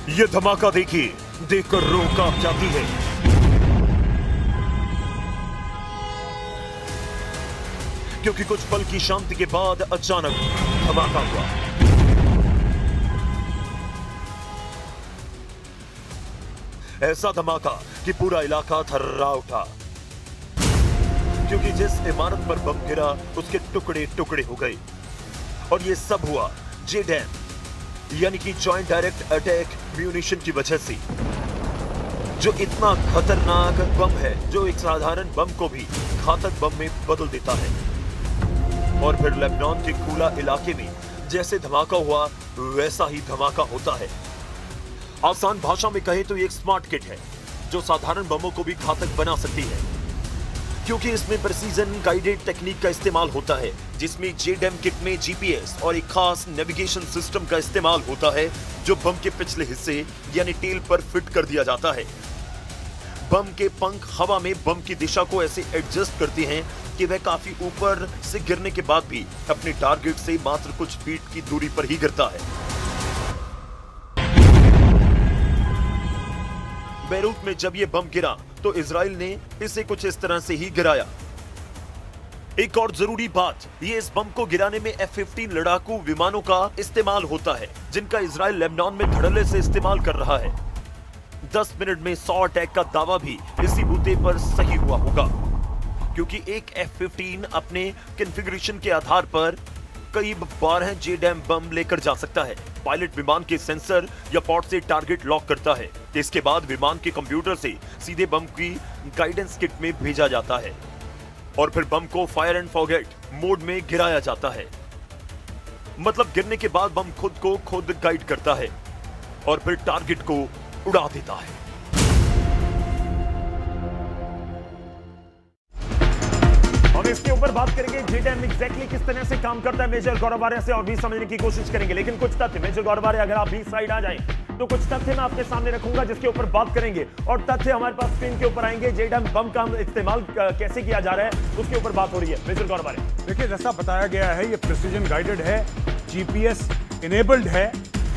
ये धमाका देखिए, देखकर रूह कांप जाती है। क्योंकि कुछ पल की शांति के बाद अचानक धमाका हुआ। ऐसा धमाका कि पूरा इलाका थर्रा उठा, क्योंकि जिस इमारत पर बम गिरा उसके टुकड़े टुकड़े हो गए। और ये सब हुआ JDAM यानी कि जॉइंट डायरेक्ट अटैक म्यूनिशन की वजह से, जो इतना खतरनाक बम है जो एक साधारण बम को भी घातक बम में बदल देता है। और फिर लेबनान के खुला इलाके में जैसे धमाका हुआ वैसा ही धमाका होता है। आसान भाषा में कहें तो ये एक स्मार्ट किट है जो साधारण बमों को भी घातक बना सकती है, क्योंकि इसमें प्रिसीजन गाइडेड टेक्निक का इस्तेमाल होता है, जिसमें JDAM किट में GPS और एक खास नेविगेशन सिस्टम का इस्तेमाल होता है जो बम के पिछले हिस्से यानी टेल पर फिट कर दिया जाता है। बम के पंख हवा में बम की दिशा को ऐसे एडजस्ट करते हैं कि वह काफी ऊपर से गिरने के बाद भी अपने टारगेट से मात्र कुछ फीट की दूरी पर ही गिरता है। बेरूत में जब यह बम गिरा तो इजराइल ने इसे कुछ इस तरह से ही गिराया। एक और जरूरी बात, ये इस बम को गिराने में F-15 लड़ाकू विमानों का इस्तेमाल होता है, जिनका इजराइल लेबनान में धड़ल्ले से इस्तेमाल कर रहा है। 10 मिनट में 100 अटैक का दावा भी इसी बूते पर सही हुआ होगा, क्योंकि एक F-15 अपने कॉन्फ़िगरेशन के आधार पर करीब 12 JDAM बम लेकर जा सकता है। पायलट विमान के सेंसर या पॉड से टारगेट लॉक करता है। इसके बाद विमान के कंप्यूटर से सीधे बम की गाइडेंस किट में भेजा जाता है और फिर बम को फायर एंड फॉरगेट मोड में गिराया जाता है। मतलब गिरने के बाद बम खुद को खुद गाइड करता है और फिर टारगेट को उड़ा देता है। हम इसके ऊपर बात करेंगे JDAM एग्जैक्टली किस तरह से काम करता है मेजर गौरव आर्य से और भी समझने की कोशिश करेंगे। लेकिन कुछ तथ्य, मेजर गौरव आर्य अगर आप भी साइड आ जाएं तो कुछ तथ्य मैं आपके सामने रखूंगा जिसके ऊपर बात करेंगे और तथ्य हमारे पास स्क्रीन के ऊपर आएंगे। JDAM बम का इस्तेमाल कैसे किया जा रहा है उसके ऊपर बात हो रही है। मेजर गौरव आर्य, देखिए जैसा बताया गया है ये प्रिसीजन गाइडेड है, GPS इनेबल्ड है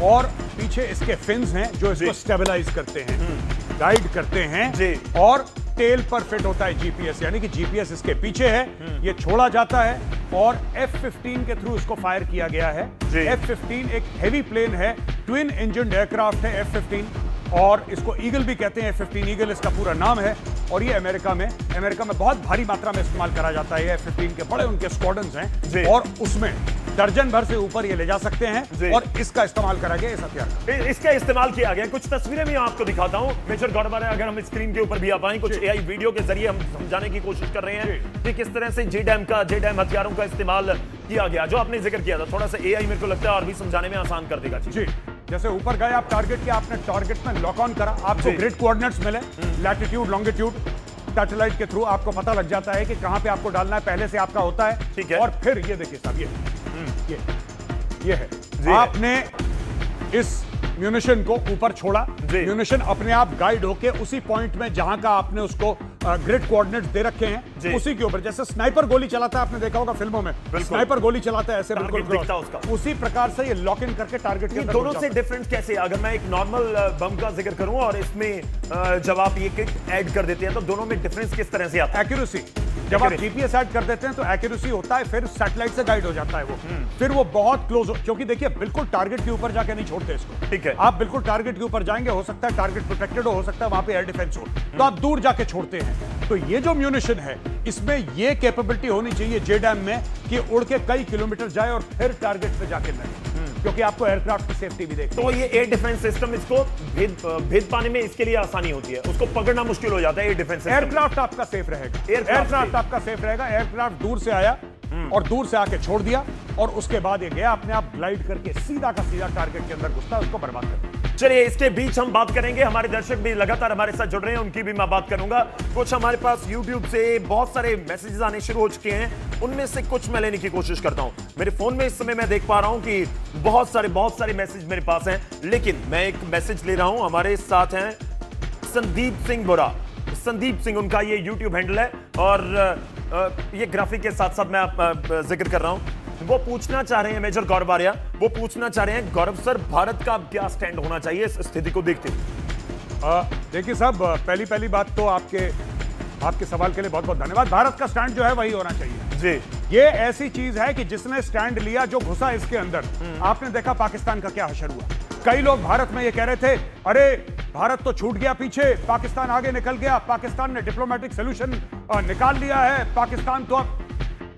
और पीछे इसके फिन्स हैं जो इसको स्टेबलाइज करते हैं, गाइड करते हैं और टेल पर फिट होता है GPS, यानी कि GPS इसके पीछे है, ये छोड़ा जाता है और F-15 के थ्रू इसको फायर किया गया है। F-15 एक हेवी प्लेन है, ट्विन इंजन एयरक्राफ्ट है F-15 और इसको ईगल भी कहते हैं। F-15 ईगल इसका पूरा नाम है और ये अमेरिका में बहुत भारी मात्रा में इस्तेमाल करा जाता है। F-15 के बड़े उनके स्क्वाड्रन्स हैं और उसमें दर्जन भर से ऊपर ये ले जा सकते हैं और इसका इस्तेमाल करा गया इस हथियार। इसका इस्तेमाल किया गया। कुछ तस्वीरें मैं आपको दिखाता हूं मेजर गौरव आर्य, अगर हम स्क्रीन के ऊपर भी आ पाएं। कुछ AI वीडियो के जरिए हम समझाने की कोशिश कर रहे हैं कि किस तरह से JDAM हथियारों का इस्तेमाल किया गया। जो आपने जिक्र किया था, थोड़ा सा AI मेरे को लगता है और भी समझाने में आसान कर देगा। जी, जैसे ऊपर गए आप टारगेट के, आपने टारगेट में लॉक ऑन करा, आपको ग्रिड कोऑर्डिनेट्स मिले, लैटिट्यूड लॉन्गिट्यूड, सैटेलाइट के थ्रू आपको पता लग जाता है कि कहां पे आपको डालना है, पहले से आपका होता है। ठीक है। और फिर ये देखिए साहब, ये है आपने इस म्यूनिशन को ऊपर छोड़ा, म्यूनिशन अपने आप गाइड होके उसी पॉइंट में जहां का आपने उसको ग्रिड कोऑर्डिनेट्स दे रखे हैं उसी के ऊपर, जैसे स्नाइपर गोली चलाता है, आपने देखा होगा फिल्मों में, स्नाइपर गोली चलाता है ऐसे बिल्कुल दिखता उसका, उसी प्रकार से ये लॉक इन करके टारगेट के अंदर। दोनों से डिफरेंस कैसे, अगर मैं एक नॉर्मल बम का जिक्र करूं और इसमें जब आप ये किट ऐड कर देते हैं तो दोनों में डिफरेंस किस तरह से आता है? एक्यूरेसी, जब आप GPS ऐड कर देते हैं तो एक्यूरेसी होता है, फिर सैटेलाइट से गाइड हो जाता है वो, फिर वो बहुत क्लोज, क्योंकि देखिए बिल्कुल टारगेट के ऊपर जाके नहीं छोड़ते इसको। ठीक है, आप बिल्कुल टारगेट के ऊपर जाएंगे, हो सकता है टारगेट प्रोटेक्टेड हो सकता है वहां पे एयर डिफेंस हो, तो आप दूर जाके छोड़ते हैं। तो ये जो म्यूनिशन है इसमें ये कैपेबिलिटी होनी चाहिए JDAM में कि उड़ के कई किलोमीटर जाए और फिर टारगेट पे जाके लगे, क्योंकि आपको एयरक्राफ्ट की सेफ्टी भी देखनी। तो ये एयर डिफेंस सिस्टम इसको भेद पाने में इसके लिए आसानी होती है, उसको पकड़ना मुश्किल हो जाता है एयर डिफेंस सिस्टम। एयरक्राफ्ट आपका सेफ रहेगा, एयरक्राफ्ट आपका सेफ रहेगा। एयरक्राफ्ट दूर से आया और दूर से आके छोड़ दिया और उसके बाद ये गया अपने आप ग्लाइड करके सीधा का सीधा टारगेट के अंदर घुसता है, उसको बर्बाद कर। चलिए इसके बीच हम बात करेंगे, हमारे दर्शक भी लगातार हमारे साथ जुड़ रहे हैं, उनकी भी मैं बात करूंगा। कुछ हमारे पास YouTube से बहुत सारे मैसेजेस आने शुरू हो चुके हैं, उनमें से कुछ मैं लेने की कोशिश करता हूं। मेरे फोन में इस समय मैं देख पा रहा हूं कि बहुत सारे मैसेज मेरे पास हैं, लेकिन मैं एक मैसेज ले रहा हूं। हमारे साथ हैं संदीप सिंह बोरा, संदीप सिंह उनका ये YouTube हैंडल है और ये ग्राफिक के साथ साथ मैं जिक्र कर रहा हूं। वो पूछना चाह रहे हैं मेजर गौरव आर्या, वो पूछना चाह रहे हैं गौरव सर भारत का अब क्या स्टैंड होना चाहिए इस स्थिति को देखते हुए? देखिए साहब, पहली बात तो आपके सवाल के लिए बहुत बहुत धन्यवाद। भारत का स्टैंड जो है वही होना चाहिए जी। ये ऐसी चीज है कि जिसने स्टैंड लिया, जो घुसा इसके अंदर, आपने देखा पाकिस्तान का क्या हशर हुआ। कई लोग भारत में ये कह रहे थे, अरे भारत तो छूट गया पीछे, पाकिस्तान आगे निकल गया, पाकिस्तान ने डिप्लोमेटिक सॉल्यूशन निकाल लिया है, पाकिस्तान तो अब।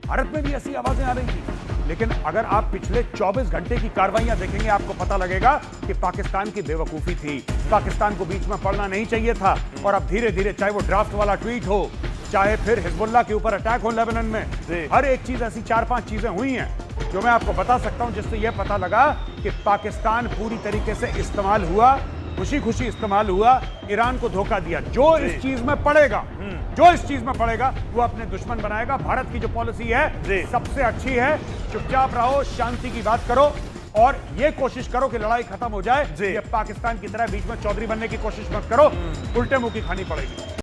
भारत में भी ऐसी आवाजें आ रही थी, लेकिन अगर आप पिछले 24 घंटे की कार्रवाइयां देखेंगे आपको पता लगेगा कि पाकिस्तान की बेवकूफी थी, पाकिस्तान को बीच में पड़ना नहीं चाहिए था। और अब धीरे धीरे, चाहे वो ड्राफ्ट वाला ट्वीट हो, चाहे फिर हिजबुल्लाह के ऊपर अटैक हो लेबनान में, हर एक चीज ऐसी 4-5 चीजें हुई हैं जो मैं आपको बता सकता हूं, जिससे यह पता लगा कि पाकिस्तान पूरी तरीके से इस्तेमाल हुआ, खुशी खुशी इस्तेमाल हुआ, ईरान को धोखा दिया। जो इस चीज में पड़ेगा, वो अपने दुश्मन बनाएगा। भारत की जो पॉलिसी है सबसे अच्छी है, चुपचाप रहो, शांति की बात करो और ये कोशिश करो कि लड़ाई खत्म हो जाए। ये पाकिस्तान की तरह बीच में चौधरी बनने की कोशिश मत करो, उल्टे मुंह की खानी पड़ेगी।